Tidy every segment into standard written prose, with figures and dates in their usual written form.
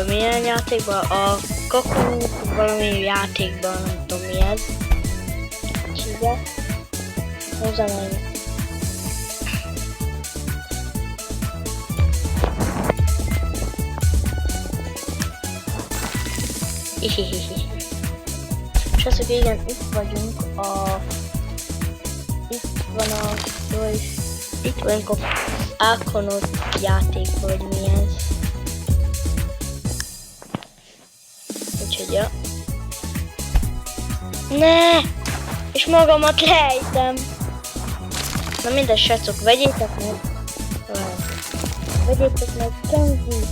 Milyen játékban? A Kaku valami játékban, nem tudom mi ez. Csíge. Hozzám ennyi. És az, hogy igen, itt vagyunk itt vagyunk a Alkonaut játékban, vagy mi ez. Úgyhogy ja. Ne! És magamat lejtem! Na minden srácok, vegyétek meg! Vegyétek meg Kenzi!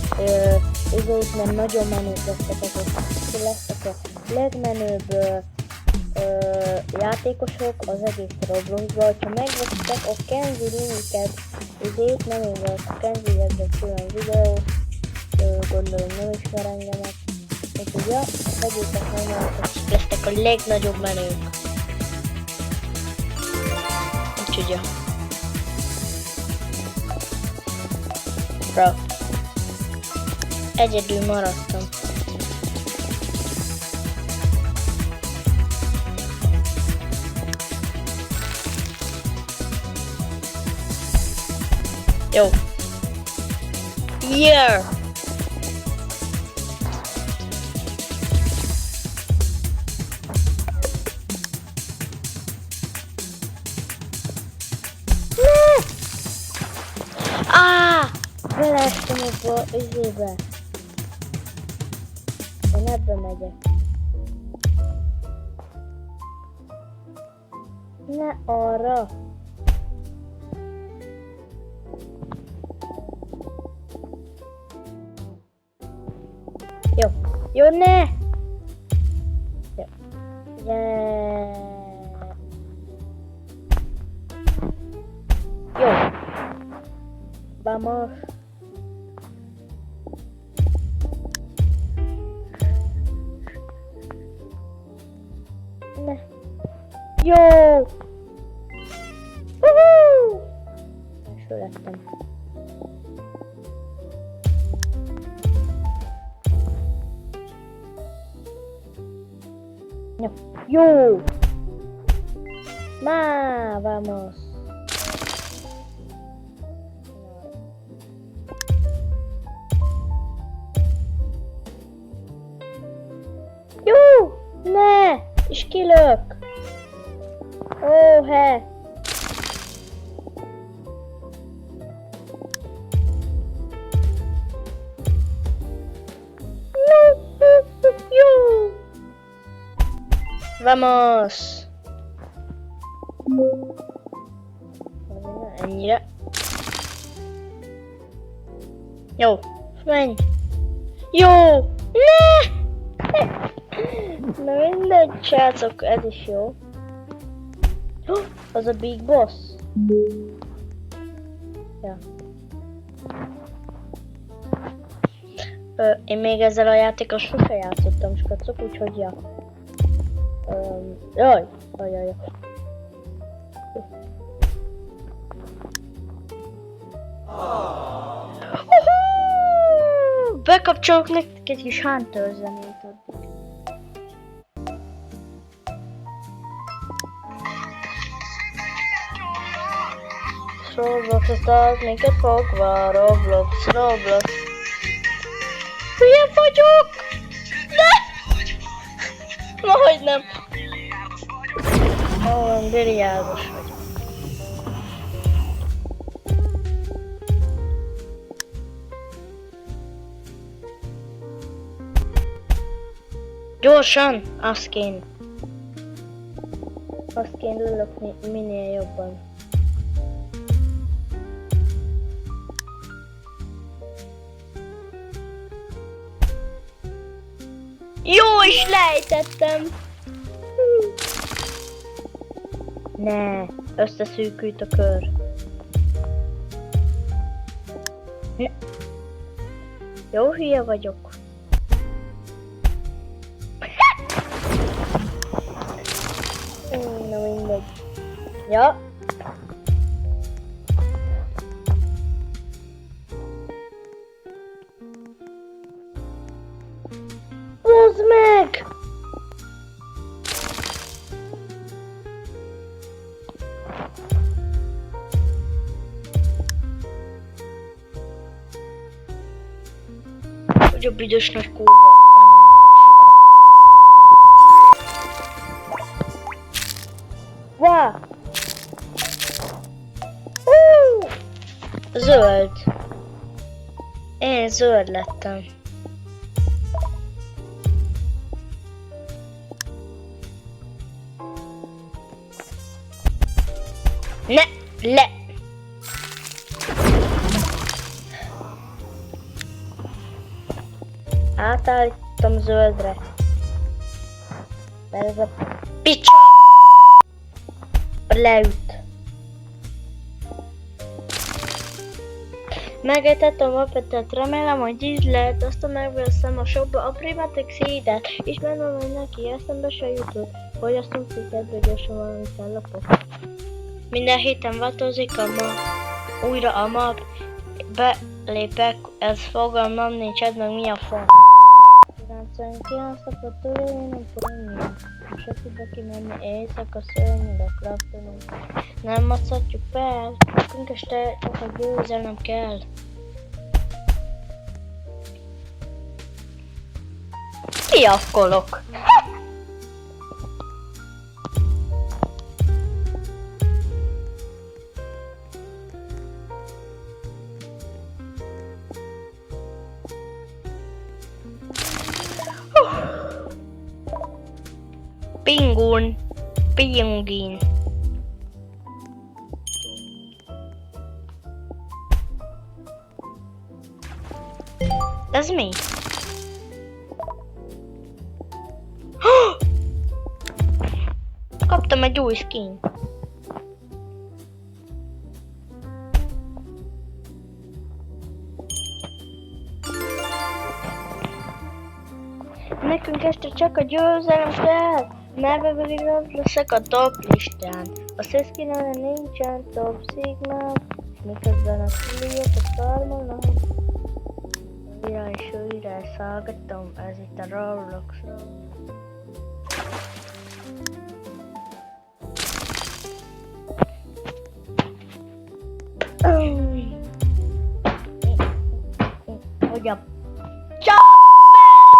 Ezért nem nagyon menők lesznek a legmenőbb játékosok az egész Robloxban. Ha megveszitek a Kenzi linket, ezért nem én vagyok a Kenzi, ez egy külön videó, gondolom nem ismer engemet. Úgyhogy ja, vegyétek meg, mert lesznek a legnagyobb menők. Úgyhogy ja. Bra. Egyedül maradtam. Jó. Yeah. Beleestem abba az izébe. Én ebbe megyek. Ne arra. Jó. Jó, ne! Jó. Yeah. Jó. Vamos. Ne. Jó! Woohoo! Első lettem. No. Jó! Má, vamos! Jó! Ne! És kilök! Ó, he! Jó! Vamos! Ennyire. Jó! Menj! Jó! Ne! Na mindegy, srácok, ez is jó. Az a Big Boss. Ja. Én még ezzel a játékkal sose játszottam, skacok, úgyhogy ja. Jaj. Bekapcsolok nektek egy kis Hunter zenét addig. Roblox tart minket fogva, Roblox. Hülye vagyok! Ne! Majdnem. Ó, biliárdos vagyok. Gyorsan! Azt kéne lőni minél jobban. Jó, is lejtettem! Ne, összeszűkült a kör. Jó hülye vagyok. Na mindegy. Ja. Bazd meg! Hogy a büdös nagy kurva anyám. Vá! Zöld. Én zöld lettem. Ne! Le! Átállítom zöldre. Mert ez a picsa leüt. Megejtettem a petet, remélem, hogy így lehet, aztán megveszem a shopba a Primatic Seedet, és mondom, hogy neki eszembe se jutott, hogy azt tudjuk gyorsan valamit ellopok. Minden héten változik a map, újra a map, belépek, ez fogalmam nincs, ez meg mi a fa. 99 napot túl, én nem tudom milyen. Se tudok kimenni éjszaka szörnyűre kraftonunk. Nem macatjuk fel, nekünk este csak a győzelem kell. Piafkolok! Pingun, pingin. Ez mi? Kaptam egy új skin. Nekünk este csak a győzelem kell. Merve pedig leszek a top listán. A Szeszkinál nincsen top szigmám, és miközben a szülőket farmolnak. Újra és újra szállgatom, ez itt a Robloxról. Hogy a bele!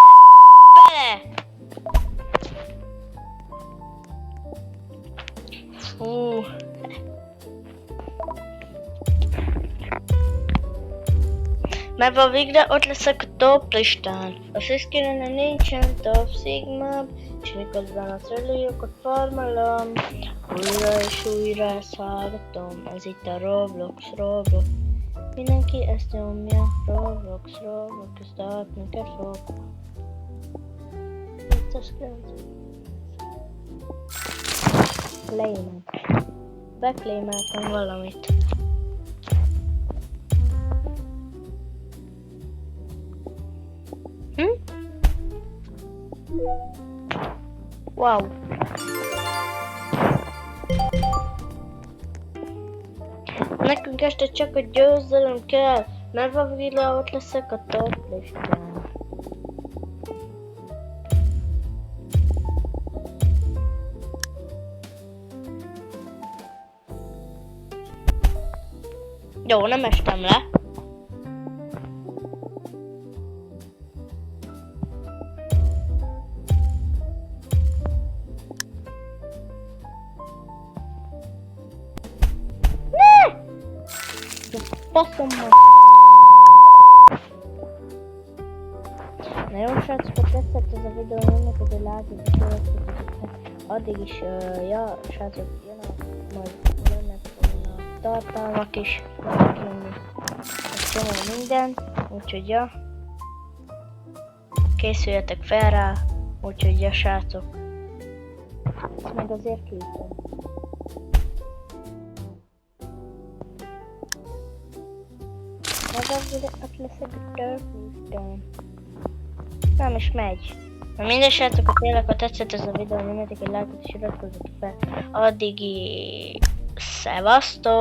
Mert végre ott leszek a top listán. A Szeszkinál nincsen top szigmám, és miközben a szülőket farmolom. Újra és újra szállgatom, ez itt a Roblox. Mindenki ezt nyomja, Roblox, start minket fog. Claimet. Beclaimeltem valamit. Wow. Nekünk este csak a győzelem kell, mert végre ott leszek a top listán. Jó, nem estem le. Faszommal. Na jó srácok, ha tetszett ez a videó, nyomjatok egy lájkot és következőket. Addig is, ja srácok, jönnek a tartalmak is, egy csomó minden, úgyhogy ja, készüljetek fel rá, úgyhogy ja srácok, ezt meg azért küldtem. Ott leszek a törpűztön. Nem is megy. Na minden srácok, ha tényleg, ha tetszett ez a videó, nyomjatok egy lájkot és iratkozzatok fel. Addigi... Szevasztok!